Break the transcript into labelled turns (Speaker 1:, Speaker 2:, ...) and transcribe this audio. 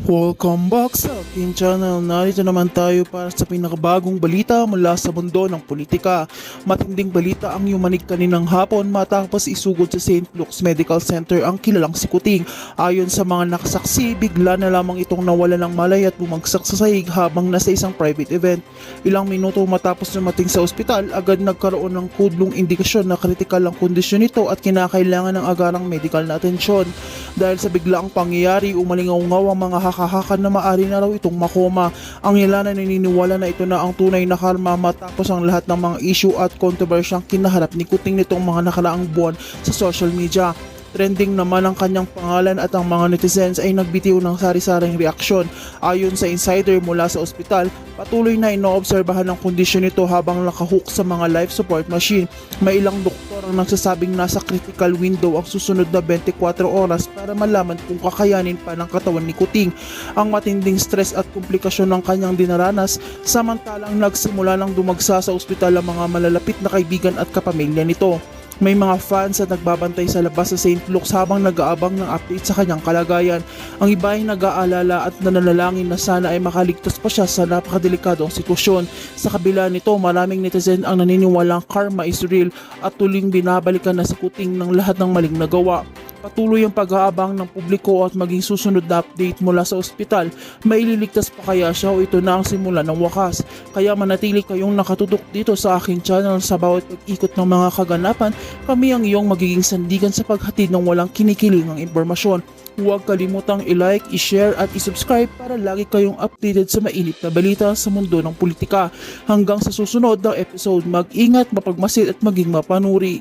Speaker 1: Welcome back sa aking channel. Narito naman tayo para sa pinakabagong balita mula sa mundo ng politika. Matinding balita ang yumanig kaninang hapon matapos isugod sa St. Luke's Medical Center ang kilalang si Kuting. Ayon sa mga nakasaksi, bigla na lamang itong nawala ng malay at bumagsak sa sahig habang nasa isang private event. Ilang minuto matapos dumating sa ospital, agad nagkaroon ng kudlong indikasyon na kritikal ang kondisyon nito at kinakailangan ng agarang medical na atensyon. Dahil sa biglaang pangyayari, umalingaw-ngaw ang mga hakahakan na maaari na raw itong makoma. Ang ilan ay naniniwala na ito na ang tunay na karma matapos ang lahat ng mga issue at kontrobersyang kinaharap ni Kuting nitong mga nakaraang buwan sa social media. Trending naman ang kanyang pangalan at ang mga netizens ay nagbitiw ng sari-saring reaksyon. Ayon sa insider mula sa ospital, patuloy na inoobserbahan ang kondisyon nito habang nakahook sa mga life support machine. May ilang doktor ang nagsasabing nasa critical window ang susunod na 24 oras para malaman kung kakayanin pa ng katawan ni Kuting. Ang matinding stress at komplikasyon ng kanyang dinaranas, samantalang nagsimula ng dumagsa sa ospital ang mga malalapit na kaibigan at kapamilya nito. May mga fans na nagbabantay sa labas sa St. Luke's habang nag-aabang ng update sa kanyang kalagayan. Ang iba ay nag-aalala at nananalangin na sana ay makaligtas pa siya sa napakadelikadong sitwasyon. Sa kabila nito, maraming netizen ang naniniwalang karma is real at tuling binabalikan na si Kuting ng lahat ng maling nagawa. Patuloy ang pag-aabang ng publiko at maging susunod na update mula sa ospital. Maililigtas pa kaya siya o ito na ang simula ng wakas? Kaya manatili kayong nakatutok dito sa aking channel. Sa bawat pag-ikot ng mga kaganapan, kami ang iyong magiging sandigan sa paghatid ng walang kinikilingang impormasyon. Huwag kalimutang i-like, i-share at i-subscribe para lagi kayong updated sa mainit na balita sa mundo ng politika. Hanggang sa susunod na episode, mag-ingat, mapagmasid at maging mapanuri.